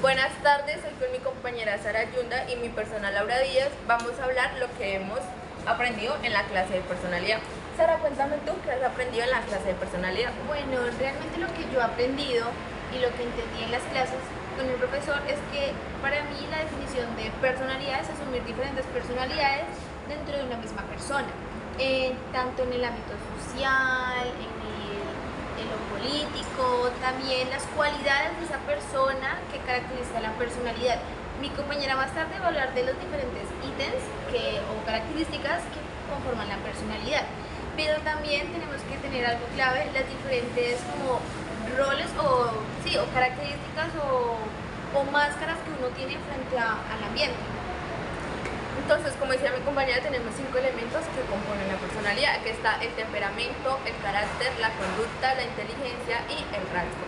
Buenas tardes, soy con mi compañera Sara Yunda y mi persona Laura Díaz. Vamos a hablar lo que hemos aprendido en la clase de personalidad. Sara, cuéntame tú qué has aprendido en la clase de personalidad. Bueno, realmente lo que yo he aprendido y lo que entendí en las clases con el profesor es que para mí la definición de personalidad es asumir diferentes personalidades dentro de una misma persona, tanto en el ámbito social, en lo político, también las cualidades de esa persona que caracteriza la personalidad. Mi compañera más tarde va a hablar de los diferentes ítems o características que conforman la personalidad. Pero también tenemos que tener algo clave, las diferentes como roles o características o máscaras que uno tiene frente al ambiente. Entonces, como decía mi compañera, tenemos 5 elementos que componen la personalidad, que está el temperamento, el carácter, la conducta, la inteligencia y el rasgo.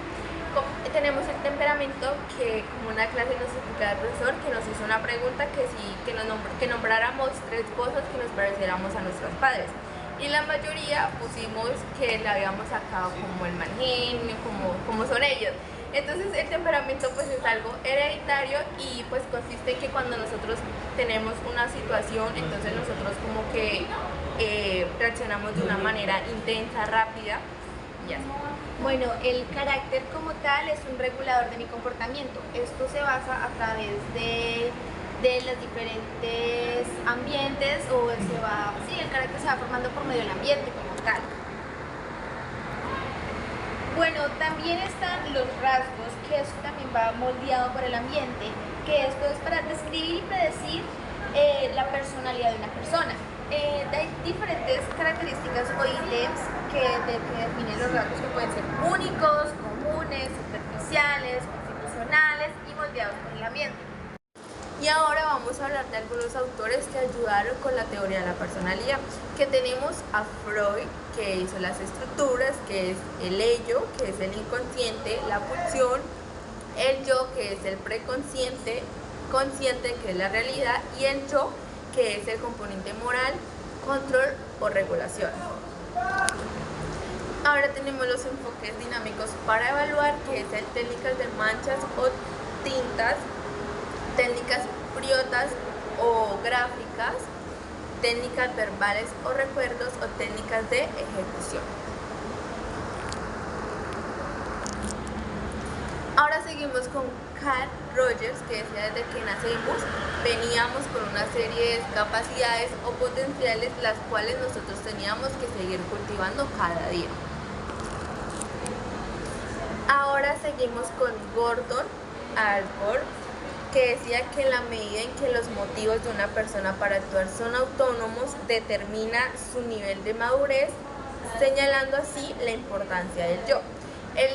Tenemos el temperamento, que como una clase nos explicaba el profesor, que nos hizo una pregunta que nombráramos 3 cosas que nos pareciéramos a nuestros padres. Y la mayoría pusimos que le habíamos sacado como el mal genio, como son ellos. Entonces el temperamento pues es algo hereditario y pues consiste en que cuando nosotros tenemos una situación, entonces nosotros como que reaccionamos de una manera intensa, rápida y así. Bueno, el carácter como tal es un regulador de mi comportamiento. Esto se basa a través de los diferentes ambientes el carácter se va formando por medio del ambiente como tal. Bueno, también están los rasgos, que eso también va moldeado por el ambiente, que esto es para describir y predecir la personalidad de una persona. Hay diferentes características o ítems que definen los rasgos, que pueden ser únicos, comunes, superficiales, constitucionales y moldeados por el ambiente. Y ahora vamos a hablar de algunos autores que ayudaron con la teoría de la personalidad, que tenemos a Freud, que hizo las estructuras, que es el ello, que es el inconsciente, la pulsión, el yo, que es el preconsciente, consciente, que es la realidad, y el yo, que es el componente moral, control o regulación. Ahora tenemos los enfoques dinámicos para evaluar, que es el técnicas de manchas o tintas, técnicas friotas o gráficas, técnicas verbales o recuerdos o técnicas de ejecución. Ahora seguimos con Carl Rogers, que decía desde que nacemos veníamos con una serie de capacidades o potenciales las cuales nosotros teníamos que seguir cultivando cada día. Ahora seguimos con Gordon Allport, que decía que en la medida en que los motivos de una persona para actuar son autónomos, determina su nivel de madurez, señalando así la importancia del yo. Él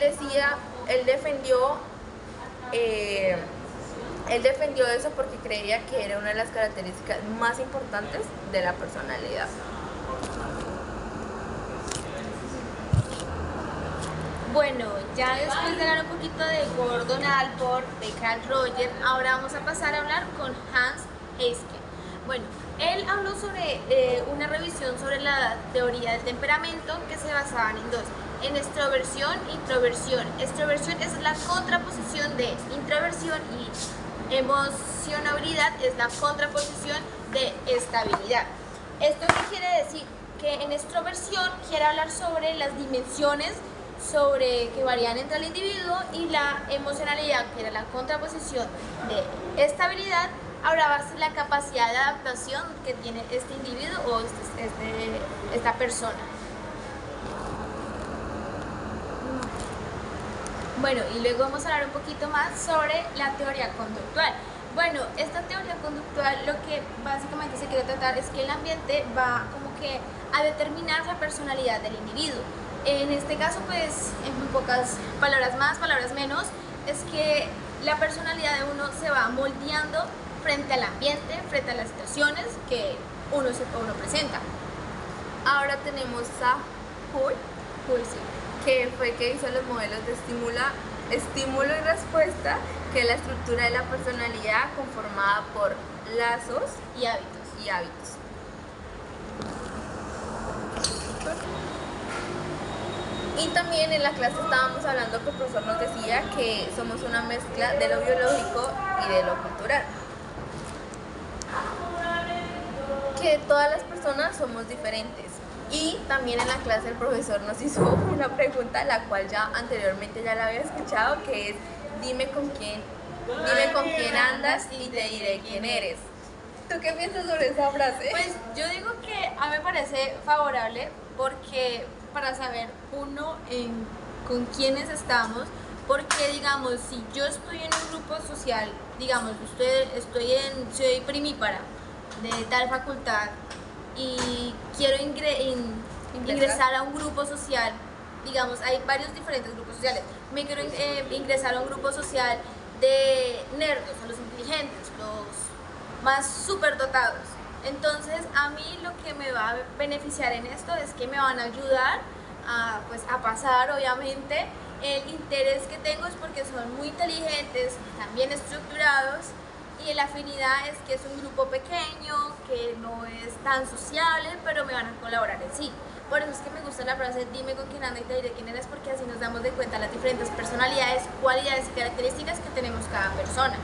defendió eso porque creía que era una de las características más importantes de la personalidad. Bueno, ya después de hablar un poquito de Gordon Allport, de Carl Rogers, ahora vamos a pasar a hablar con Hans Heiske. Bueno, él habló sobre una revisión sobre la teoría del temperamento que se basaban en 2, en extroversión e introversión. Extroversión es la contraposición de introversión y emocionabilidad es la contraposición de estabilidad. ¿Esto qué quiere decir? Que en extroversión quiere hablar sobre las dimensiones que varían entre el individuo, y la emocionalidad, que era la contraposición de estabilidad, hablaba de la capacidad de adaptación que tiene este individuo o esta persona. Bueno, y luego vamos a hablar un poquito más sobre la teoría conductual. Bueno, esta teoría conductual lo que básicamente se quiere tratar es que el ambiente va como que a determinar la personalidad del individuo. En este caso, pues, en muy pocas palabras más, palabras menos, es que la personalidad de uno se va moldeando frente al ambiente, frente a las situaciones que uno presenta. Ahora tenemos a Hull, Sí. que fue el que hizo los modelos de estímulo y respuesta, que es la estructura de la personalidad conformada por lazos Y hábitos. Y también en la clase estábamos hablando que el profesor nos decía que somos una mezcla de lo biológico y de lo cultural. Que todas las personas somos diferentes. Y también en la clase el profesor nos hizo una pregunta, la cual ya anteriormente ya la había escuchado, que es dime con quién andas y te diré quién eres. ¿Tú qué piensas sobre esa frase? Pues yo digo que a mí me parece favorable porque para saber uno con quiénes estamos, porque digamos, si yo estoy en un grupo social, digamos, soy primípara de tal facultad y quiero ingresar a un grupo social, digamos, hay varios diferentes grupos sociales, me quiero ingresar a un grupo social de nerdos, a los inteligentes, los más superdotados. Entonces a mí lo que me va a beneficiar en esto es que me van a ayudar a pasar, obviamente. El interés que tengo es porque son muy inteligentes, también estructurados, y la afinidad es que es un grupo pequeño, que no es tan sociable, pero me van a colaborar en sí. Por eso es que me gusta la frase dime con quién anda y te diré quién eres, porque así nos damos de cuenta las diferentes personalidades, cualidades y características que tenemos cada persona.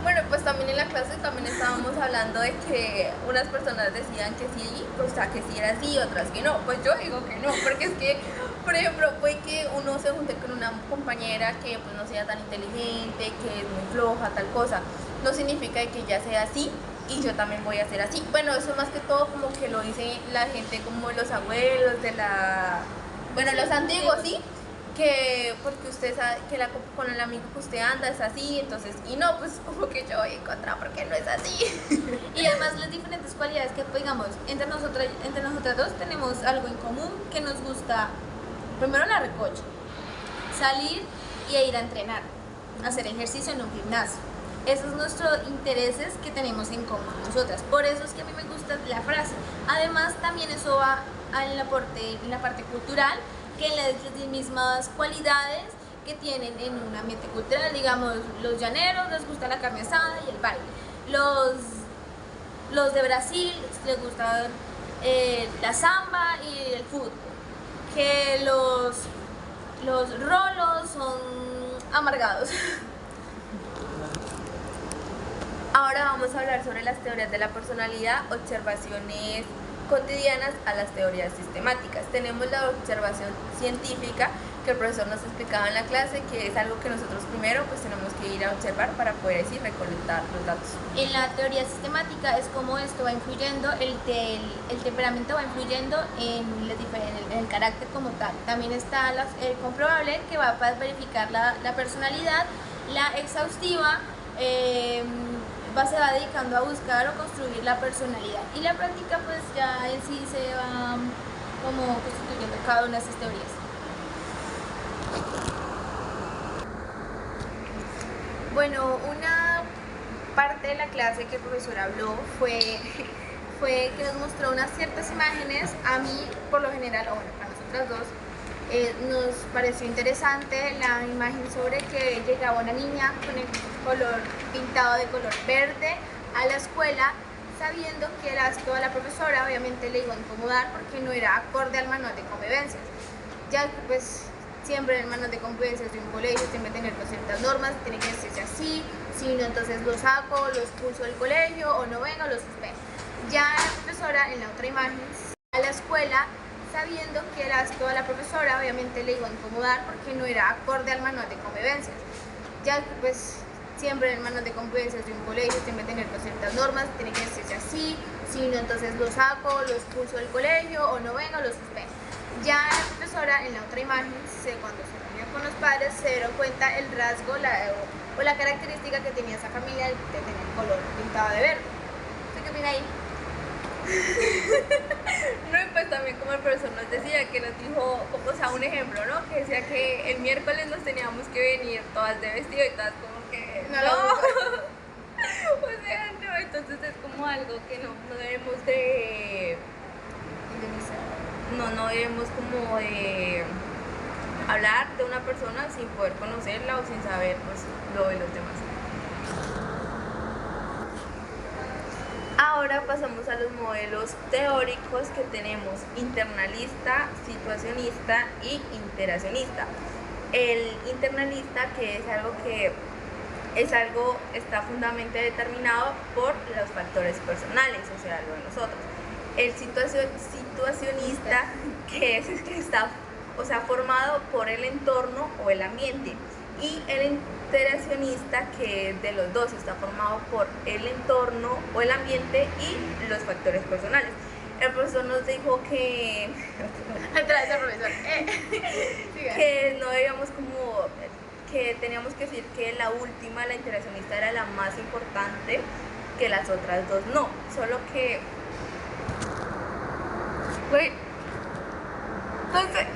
Bueno, pues también en la clase también estábamos hablando de que unas personas decían que sí, o sea, que sí era así, otras que no. Pues yo digo que no, porque es que, por ejemplo, puede que uno se junte con una compañera que pues no sea tan inteligente, que es muy floja, tal cosa. No significa que ella sea así y yo también voy a ser así. Bueno, eso más que todo como que lo dice la gente como los abuelos los antiguos, ¿sí? Que porque usted sabe que con el amigo que usted anda es así, entonces, y no, pues como que yo voy en contra porque no es así. Y además las diferentes cualidades que, pues, digamos, entre nosotras dos tenemos algo en común, que nos gusta, primero la recocha, salir y ir a entrenar, hacer ejercicio en un gimnasio. Esos son nuestros intereses que tenemos en común nosotras. Por eso es que a mí me gusta la frase. Además también eso va en la parte cultural, que las mismas cualidades que tienen en un ambiente cultural, digamos, los llaneros les gusta la carne asada y el baile, los de Brasil les gusta la samba y el fútbol, que los rolos son amargados. Ahora vamos a hablar sobre las teorías de la personalidad, observaciones cotidianas a las teorías sistemáticas. Tenemos la observación científica que el profesor nos explicaba en la clase, que es algo que nosotros primero pues tenemos que ir a observar para poder así recolectar los datos. En la teoría sistemática es como esto va influyendo, el temperamento va influyendo en el carácter como tal. También está el comprobable, que va a verificar la personalidad, la exhaustiva, se va dedicando a buscar o construir la personalidad, y la práctica pues ya en sí se va como constituyendo cada una de esas teorías. Bueno, una parte de la clase que el profesor habló fue que nos mostró unas ciertas imágenes. A mí, por lo general, o bueno, para nosotras dos, nos pareció interesante la imagen sobre que llegaba una niña con el color pintado de color verde a la escuela, sabiendo que toda la profesora obviamente le iba a incomodar porque no era acorde al manual de convivencias, ya que pues siempre en el manual de convivencias de un colegio tiene que tener ciertas normas, tiene que decirse así, si no entonces lo saco, lo expulso del colegio, o no vengo, lo suspendo. Ya la profesora en la otra imagen a la escuela, sabiendo que toda la profesora obviamente le iba a incomodar porque no era acorde al manual de convivencias, ya que pues siempre en el manual de convivencias de un colegio tiene que tener ciertas normas, tiene que decirse así, si no entonces lo saco, lo expulso del colegio, o no vengo, lo suspendo. Ya la profesora en la otra imagen, cuando se reunió con los padres, se dieron cuenta el rasgo o la característica que tenía esa familia de tener el color pintado de verde. ¿Usted qué opina ahí? No, y pues también como el profesor nos decía, que nos dijo, o sea, un ejemplo, ¿no? Que decía que el miércoles nos teníamos que venir todas de vestido y todas como que no. O sea, no, entonces es como algo que no debemos de no debemos como de hablar de una persona sin poder conocerla o sin saber pues lo de los demás. Ahora ahora pasamos a los modelos teóricos que tenemos: internalista, situacionista y interaccionista. El internalista, que está fundamentalmente determinado por los factores personales, o sea, lo de nosotros. El situacionista, que está, formado por el entorno o el ambiente. Y el interaccionista, que de los dos está formado por el entorno o el ambiente y los factores personales. El profesor nos dijo que que no debíamos que teníamos que decir que la última, la interaccionista, era la más importante, que las otras dos no, solo que entonces